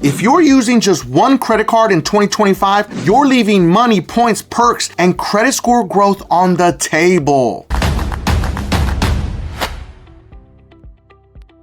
If you're using just one credit card in 2025, you're leaving money, points, perks, and credit score growth on the table.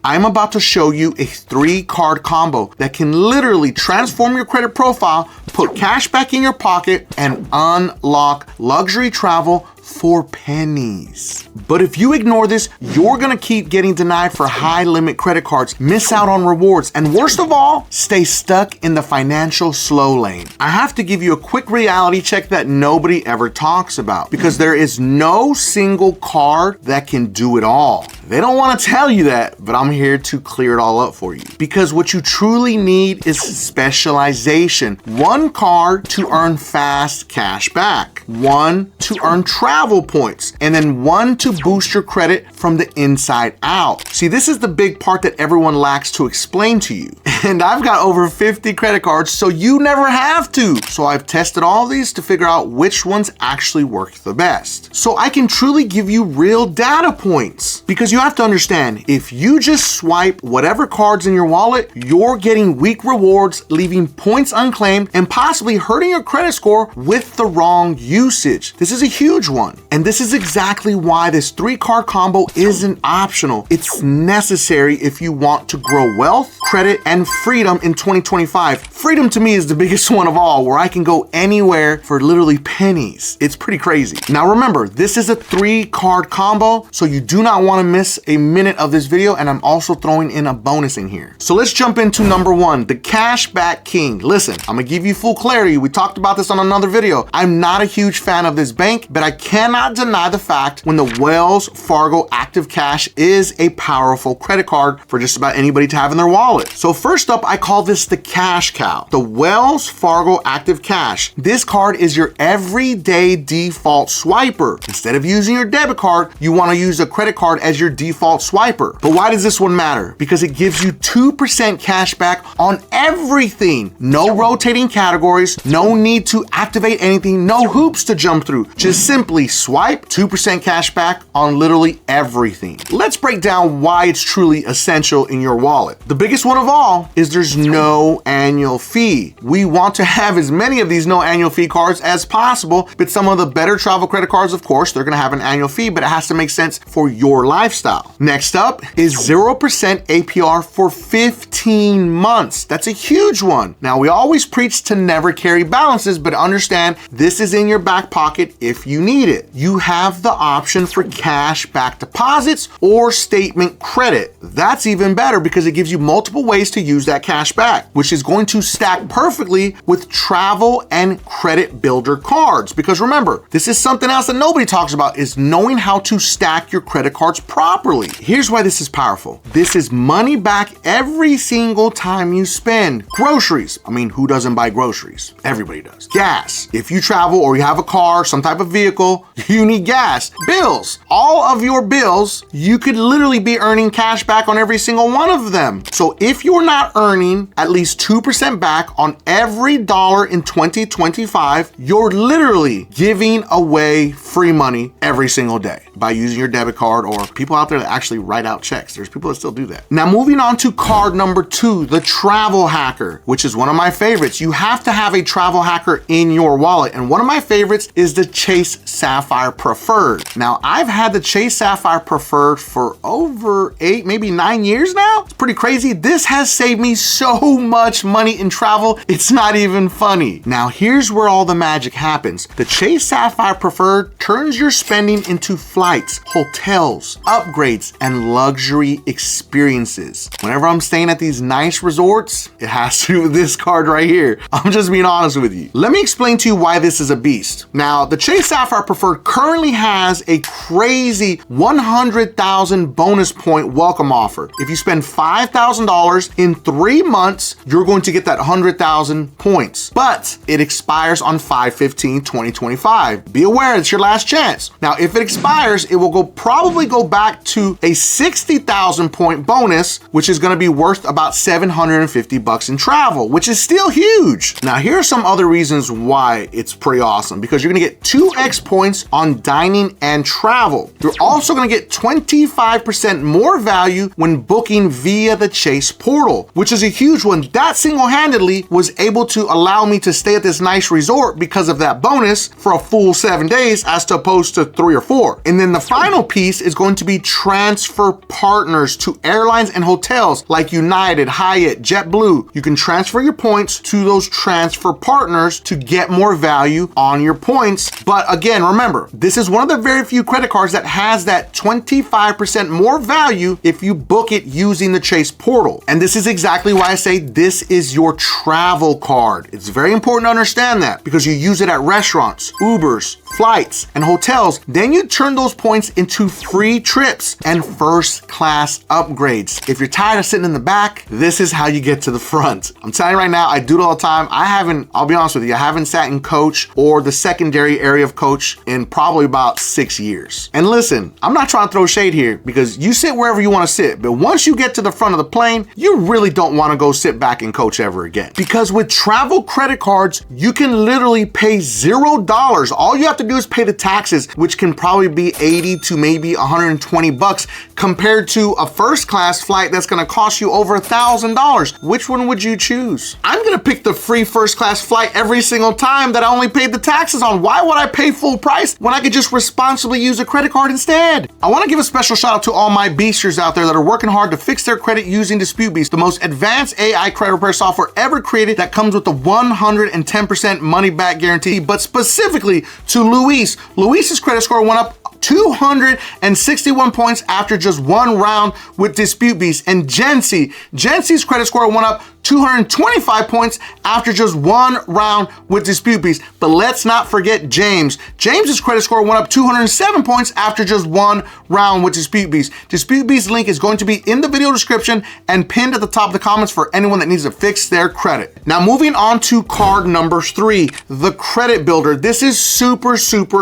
I'm about to show you a 3-card combo that can literally transform your credit profile, put cash back in your pocket, and unlock luxury travel for pennies. But if you ignore this, you're gonna keep getting denied for high limit credit cards, miss out on rewards, and worst of all, stay stuck in the financial slow lane. I have to give you a quick reality check that nobody ever talks about, because there is no single card that can do it all. They don't want to tell you that, but I'm here to clear it all up for you. Because what you truly need is specialization. One card to earn fast cash back, one to earn travel points, and then one to boost your credit from the inside out. See, this is the big part that everyone lacks to explain to you. And I've got over 50 credit cards, so you never have to. So I've tested all these to figure out which ones actually work the best. So I can truly give you real data points. Because you have to understand, if you just swipe whatever cards in your wallet, you're getting weak rewards, leaving points unclaimed, and possibly hurting your credit score with the wrong usage. This is a huge one. And this is exactly why this 3-card combo isn't optional. It's necessary if you want to grow wealth, credit, and freedom in 2025. Freedom to me is the biggest one of all, where I can go anywhere for literally pennies. It's pretty crazy. Now remember, this is a 3-card combo, so you do not want to miss a minute of this video, and I'm also throwing in a bonus in here. So let's jump into number 1, the Cashback King. Listen, I'm gonna give you full clarity. We talked about this on another video. I'm not a huge fan of this bank, but I cannot deny the fact when the Wells Fargo Active Cash is a powerful credit card for just about anybody to have in their wallet. So first up, I call this the cash cow, the Wells Fargo Active Cash. This card is your everyday default swiper. Instead of using your debit card, you want to use a credit card as your default swiper. But why does this one matter? Because it gives you 2% cash back on everything. No rotating categories, no need to activate anything, no hoops to jump through. Just simply swipe, 2% cash back on literally everything. Let's break down why it's truly essential in your wallet. The biggest one of all is there's no annual fee. We want to have as many of these no annual fee cards as possible, but some of the better travel credit cards, of course, they're gonna have an annual fee, but it has to make sense for your lifestyle. Next up is 0% APR for 15 months. That's a huge one. Now, we always preach to never carry balances, but understand this is in your back pocket if you need it. You have the option for cash back deposits or statement credit. That's even better because it gives you multiple ways to use that cash back, which is going to stack perfectly with travel and credit builder cards. Because remember, this is something else that nobody talks about, is knowing how to stack your credit cards properly. Here's why this is powerful. This is money back every single time you spend. Groceries. I mean, who doesn't buy groceries? Everybody does. Gas. If you travel or you have a car, some type of vehicle, you need gas. Bills. All of your bills, you could literally be earning cash back on every single one of them. So if you're not earning at least 2% back on every dollar in 2025, you're literally giving away free money every single day by using your debit card, or people out there that actually write out checks. There's people that still do that. Now, moving on to card number 2, the travel hacker, which is one of my favorites. You have to have a travel hacker in your wallet. And one of my favorites is the Chase Sapphire Preferred. Now, I've had the Chase Sapphire Preferred for over 8, maybe 9 years now. It's pretty crazy. This has saved me so much money in travel, it's not even funny. Now, here's where all the magic happens. The Chase Sapphire Preferred turns your spending into flights, hotels, upgrades, and luxury experiences. Whenever I'm staying at these nice resorts, it has to do with this card right here. I'm just being honest with you. Let me explain to you why this is a beast. Now, the Chase Sapphire Preferred currently has a crazy 100,000 bonus point welcome offer. If you spend $5,000 in 3 months, you're going to get that 100,000 points. But it expires on 5/15/2025. Be aware, it's your last chance. Now, if it expires, it will probably go back to a 60,000 point bonus, which is going to be worth about $750 in travel, which is still huge. Now, here are some other reasons why it's pretty awesome, because you're gonna get 2x points on dining and travel. You're also gonna get 25% more value when booking via the Chase portal, which is a huge one. That single-handedly was able to allow me to stay at this nice resort because of that bonus for a full 7 days as opposed to 3 or 4. And then the final piece is going to be transfer partners to airlines and hotels like United, Hyatt, JetBlue. You can transfer your points to those transfer partners to get more value on your points. But again, remember, this is one of the very few credit cards that has that 25% more value if you book it using the Chase portal. And this is exactly why I say this is your travel card. It's very important to understand that because you use it at restaurants, Ubers, flights, and hotels. Then you turn those points into free trips and first class upgrades. If you're tired of sitting in the back, this is how you get to the front. I'm telling you right now, I do it all the time. I'll be honest with you, I haven't sat in coach or the secondary area of coach in probably about 6 years. And listen, I'm not trying to throw shade here because you sit wherever you want to sit, but once you get to the front of the plane, you really don't want to go sit back in coach ever again. Because with travel credit cards, you can literally pay $0. All you have to do is pay the taxes, which can probably be 80 to maybe 120 bucks compared to a first class flight that's going to cost you over $1,000. Which one would you choose? I'm going to pick the free first class flight every single time that I only paid the taxes on. Why would I pay full price when I could just responsibly use a credit card instead? I want to give a special shout out to all my beasters out there that are working hard to fix their credit using DisputeBeast, the most advanced AI credit repair software ever created that comes with the 110% money back guarantee. But specifically to Luis. Luis's credit score went up 261 points after just one round with DisputeBeast. And Jency's credit score went up 225 points after just one round with DisputeBeast. But let's not forget James. James's credit score went up 207 points after just one round with DisputeBeast. DisputeBeast's link is going to be in the video description and pinned at the top of the comments for anyone that needs to fix their credit. Now moving on to card number 3, the credit builder. This is super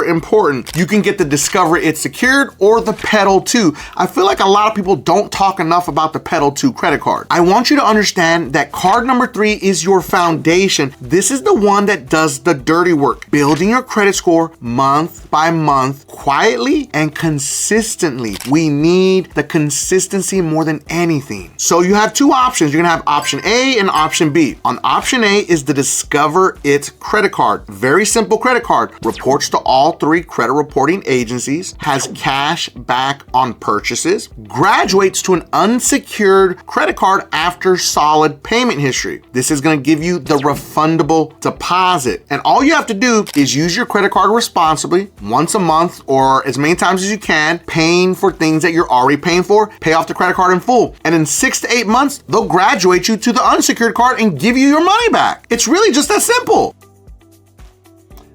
important. You can get the Discover It's Secured or the Pedal 2. I feel like a lot of people don't talk enough about the Pedal 2 credit card. I want you to understand that card number 3 is your foundation. This is the one that does the dirty work, building your credit score month by month, quietly and consistently. We need the consistency more than anything. So you have two options. You're gonna have option A and option B. On option A is the Discover It credit card. Very simple credit card. Reports to all 3 credit reporting agencies, has cash back on purchases, graduates to an unsecured credit card after solid payment history. This is going to give you the refundable deposit. And all you have to do is use your credit card responsibly once a month or as many times as you can, paying for things that you're already paying for, pay off the credit card in full. And in 6 to 8 months, they'll graduate you to the unsecured card and give you your money back. It's really just that simple.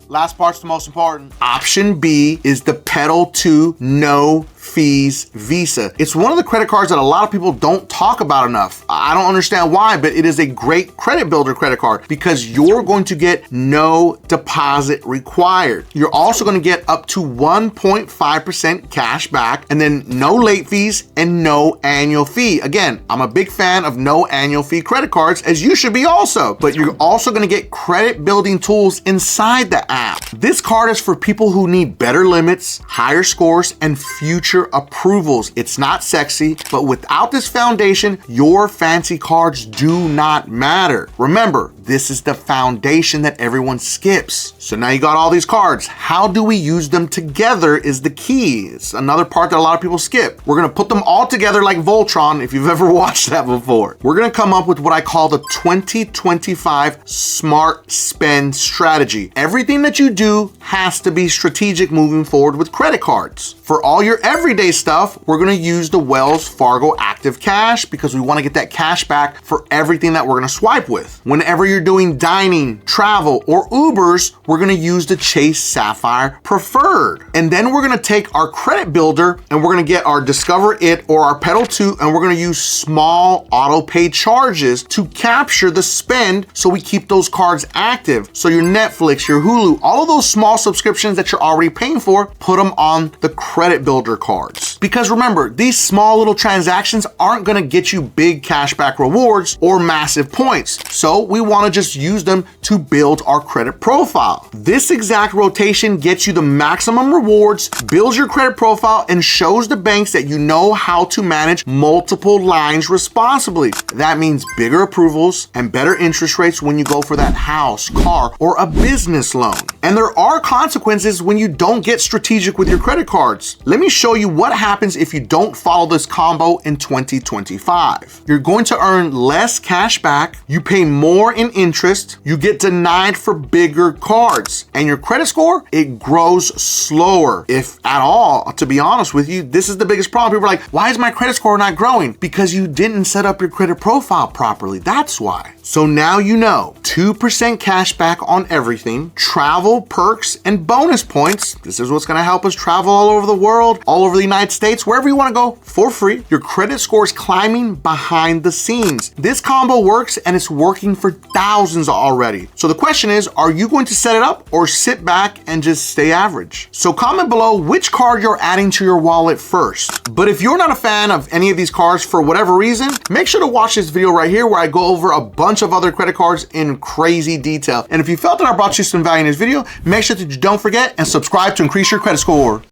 Last part's the most important. Option B is the Pedal 2 No Fees Visa. It's one of the credit cards that a lot of people don't talk about enough. I don't understand why, but it is a great credit builder credit card because you're going to get no deposit required. You're also going to get up to 1.5% cash back and then no late fees and no annual fee. Again, I'm a big fan of no annual fee credit cards, as you should be also, but you're also going to get credit building tools inside the app. This card is for people who need better limits, higher scores, and future approvals. It's not sexy, but without this foundation, your fancy cards do not matter. Remember, this is the foundation that everyone skips. So now you got all these cards. How do we use them together is the key. It's another part that a lot of people skip. We're gonna put them all together like Voltron, if you've ever watched that before. We're gonna come up with what I call the 2025 Smart Spend Strategy. Everything that you do has to be strategic moving forward with credit cards. For all your everyday stuff, we're gonna use the Wells Fargo Active Cash because we wanna get that cash back for everything that we're gonna swipe with. Whenever you're doing dining, travel, or Ubers, we're gonna use the Chase Sapphire Preferred. And then we're gonna take our credit builder and we're gonna get our Discover It or our Pedal 2 and we're gonna use small auto pay charges to capture the spend so we keep those cards active. So your Netflix, your Hulu, all of those small subscriptions that you're already paying for, put them on the credit builder card. cards. Because remember, these small little transactions aren't gonna get you big cashback rewards or massive points. So we wanna just use them to build our credit profile. This exact rotation gets you the maximum rewards, builds your credit profile, and shows the banks that you know how to manage multiple lines responsibly. That means bigger approvals and better interest rates when you go for that house, car, or a business loan. And there are consequences when you don't get strategic with your credit cards. Let me show you what happens if you don't follow this combo in 2025. You're going to earn less cash back, you pay more in interest, you get denied for bigger cards, and your credit score, it grows slower, if at all. To be honest with you, this is the biggest problem. People are like, why is my credit score not growing? Because you didn't set up your credit profile properly. That's why. So now you know, 2% cash back on everything, travel, perks, and bonus points. This is what's gonna help us travel all over the world, all over the United States, wherever you wanna go for free. Your credit score is climbing behind the scenes. This combo works and it's working for thousands already. So the question is, are you going to set it up or sit back and just stay average? So comment below which card you're adding to your wallet first. But if you're not a fan of any of these cards for whatever reason, make sure to watch this video right here where I go over a bunch of other credit cards in crazy detail. And if you felt that I brought you some value in this video, make sure that you don't forget and subscribe to increase your credit score.